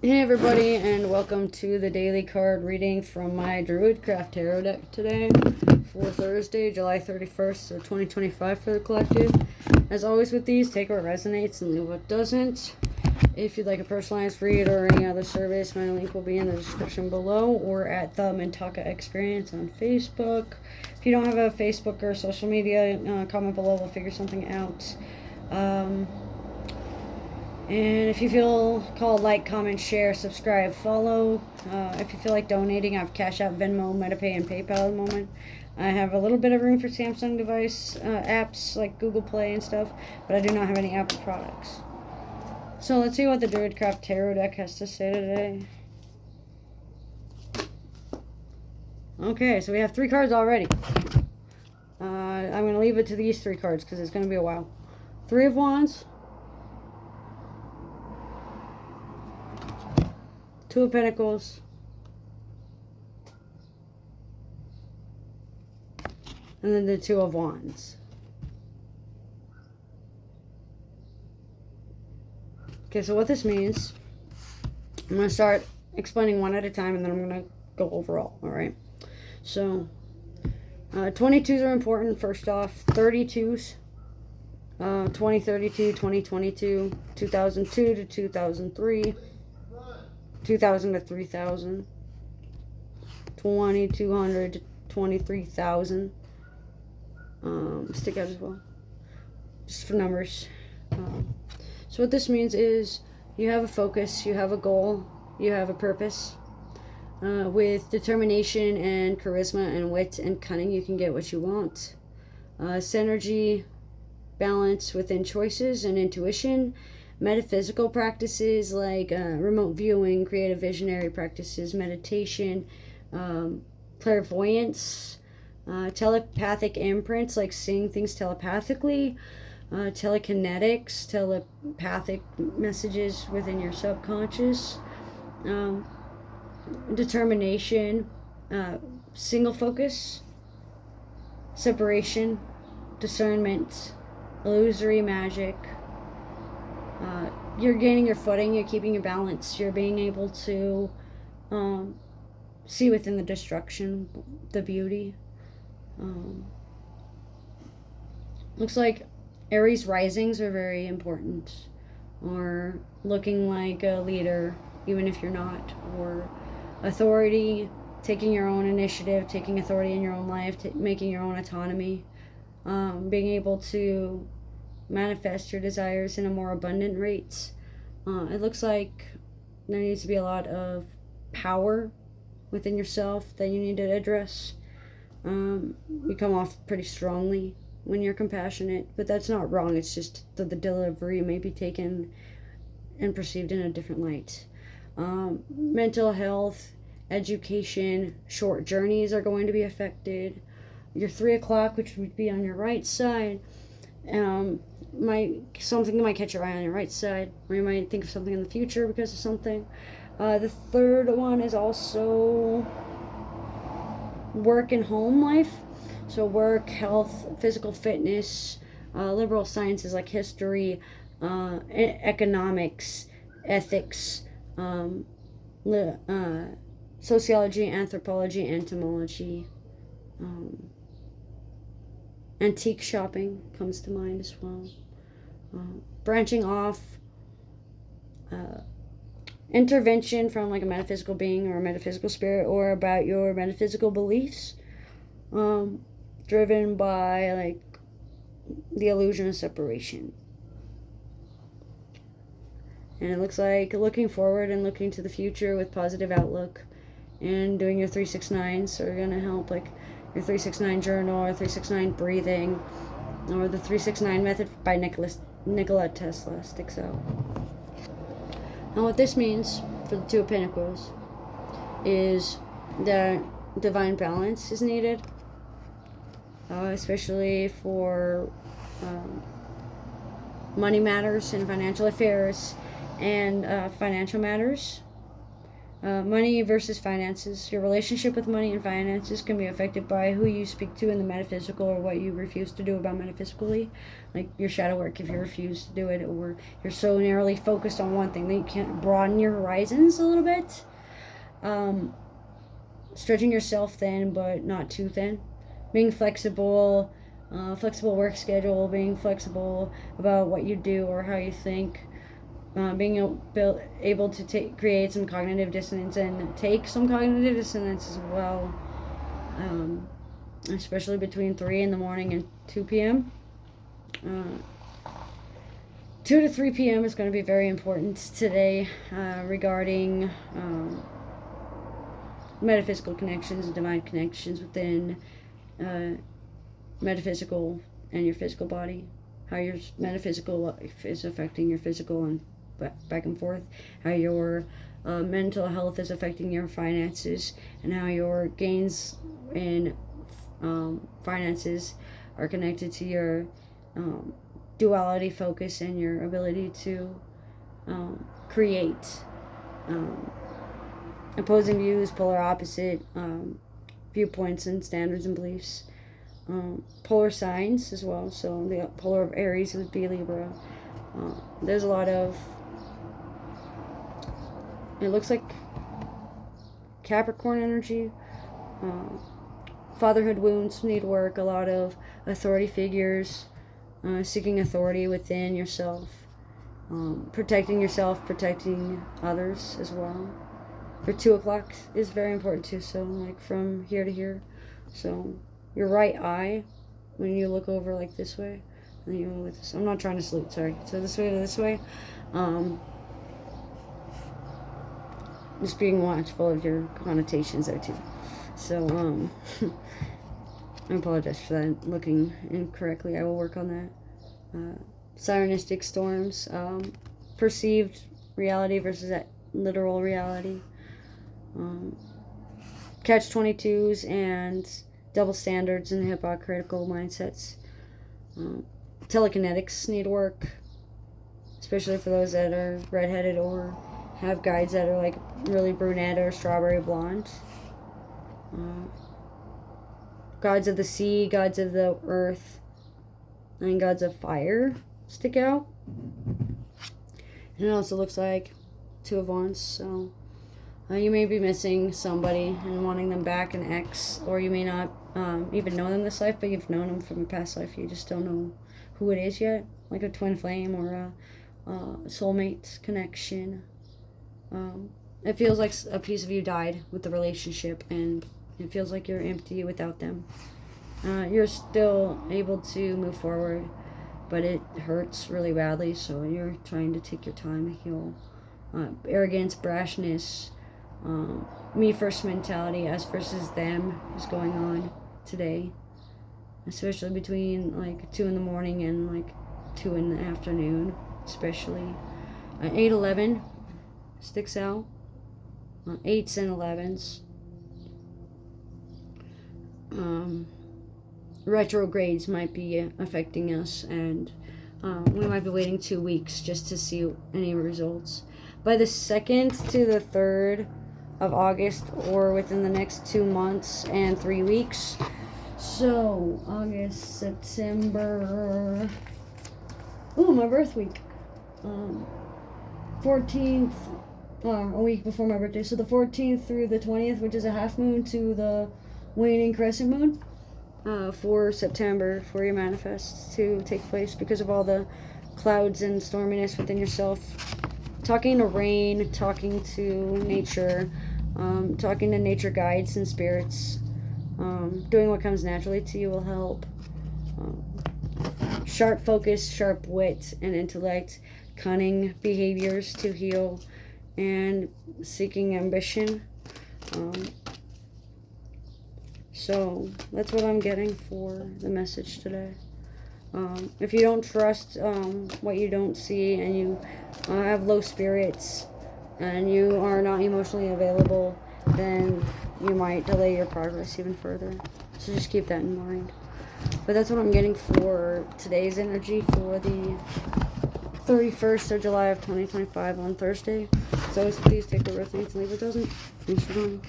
Hey everybody, and welcome to the daily card reading from my Druidcraft Tarot deck today for Thursday, July 31st of 2025 for the collective. As always with these, take what resonates and leave what doesn't. If you'd like a personalized read or any other service, my link will be in the description below or at the Mintaka Experience on Facebook. If you don't have a Facebook or social media, comment below, we'll figure something out. And if you feel called, like, comment, share, subscribe, follow. If you feel like donating, I have Cash App, Venmo, MetaPay, and PayPal at the moment. I have a little bit of room for Samsung device apps like Google Play and stuff, but I do not have any Apple products. So let's see what the Druidcraft Tarot deck has to say today. Okay, so we have 3 cards already. I'm going to leave it to these 3 cards because it's going to be a while. 3 of Wands. 2 of Pentacles. And then the 2 of Wands. Okay, so what this means, I'm going to start explaining one at a time, and then I'm going to go overall, alright? So, 22s are important, first off. 32s, 2032, 2022, 2002 to 2003, 2000 to 3000, 2200 to 23,000. Stick out as well, just for numbers. So what this means is you have a focus, you have a goal, you have a purpose. With determination and charisma and wit and cunning, you can get what you want. Synergy, balance within choices and intuition. Metaphysical practices like remote viewing, creative visionary practices, meditation, clairvoyance, telepathic imprints like seeing things telepathically, telekinetics, telepathic messages within your subconscious, determination, single focus, separation, discernment, illusory magic. You're gaining your footing, you're keeping your balance, you're being able to see within the destruction the beauty. Looks like Aries risings are very important, or looking like a leader even if you're not, or authority, taking your own initiative, taking authority in your own life, making your own autonomy, being able to manifest your desires in a more abundant rate. It looks like there needs to be a lot of power within yourself that you need to address. You come off pretty strongly when you're compassionate, but that's not wrong. It's just that the delivery may be taken and perceived in a different light. Mental health, education, short journeys are going to be affected. Your 3 o'clock, which would be on your right side, something might catch your eye on your right side, or you might think of something in the future because of something. The third one is also work and home life. So work, health, physical fitness, liberal sciences like history, economics, ethics, sociology, anthropology, entomology. Antique shopping comes to mind as well. Branching off, intervention from like a metaphysical being or a metaphysical spirit, or about your metaphysical beliefs, driven by like the illusion of separation. And it looks like looking forward and looking to the future with positive outlook, and doing your 369s are going to help, like your 369 journal or 369 breathing, or the 369 method by Nikola Tesla sticks out. And what this means for the 2 of Pentacles is that divine balance is needed, especially for money matters and financial affairs and financial matters. Money versus finances. Your relationship with money and finances can be affected by who you speak to in the metaphysical or what you refuse to do about metaphysically. Like your shadow work, if you refuse to do it, or you're so narrowly focused on one thing that you can't broaden your horizons a little bit. Stretching yourself thin, but not too thin. Being flexible, flexible work schedule, being flexible about what you do or how you think. Being able to create some cognitive dissonance and take some cognitive dissonance as well, especially between 3 in the morning and 2 p.m. 2 to 3 p.m. is going to be very important today regarding metaphysical connections and divine connections within metaphysical and your physical body. How your metaphysical life is affecting your physical and back and forth, how your mental health is affecting your finances, and how your gains in finances are connected to your duality focus and your ability to create opposing views, polar opposite viewpoints and standards and beliefs. Polar signs as well, so the polar of Aries would be Libra. There's a lot of, it looks like Capricorn energy. Fatherhood wounds need work. A lot of authority figures, seeking authority within yourself, protecting yourself, protecting others as well. Your 2 o'clock is very important too, so like from here to here. So your right eye, when you look over like this way, and you look this, I'm not trying to salute, sorry. So this way to this way. Just being watchful of your connotations there too. So I apologize for that, looking incorrectly. I will work on that. Sirenistic storms, perceived reality versus that literal reality. Catch-22s and double standards and hypocritical mindsets. Telekinetics need work, especially for those that are redheaded or have guides that are like really brunette or strawberry blonde. Gods of the sea, gods of the earth, and gods of fire stick out. And it also looks like 2 of Wands, so you may be missing somebody and wanting them back, an ex, or you may not even know them this life, but you've known them from a past life. You just don't know who it is yet, like a twin flame or a soulmate connection. It feels like a piece of you died with the relationship, and it feels like you're empty without them. You're still able to move forward, but it hurts really badly, so you're trying to take your time to heal. Arrogance, brashness, me first mentality, us versus them is going on today, especially between like 2 in the morning and like 2 in the afternoon, especially. 8-11 sticks out. 8s and 11s. Retrogrades might be affecting us, and we might be waiting 2 weeks just to see any results. By the 2nd to the 3rd of August, or within the next 2 months and 3 weeks. So, August, September. Ooh, my birth week. 14th, a week before my birthday. So the 14th through the 20th, which is a half moon to the waning crescent moon, for September, for your manifests to take place because of all the clouds and storminess within yourself. Talking to rain, talking to nature, talking to nature guides and spirits, doing what comes naturally to you will help. Sharp focus, sharp wit and intellect, cunning behaviors to heal, and seeking ambition. So that's what I'm getting for the message today. If you don't trust what you don't see, and you have low spirits, and you are not emotionally available, then you might delay your progress even further. So just keep that in mind. But that's what I'm getting for today's energy for the 31st of July of 2025 on Thursday. So please take the birth names and leave a dozen. Thanks for joining.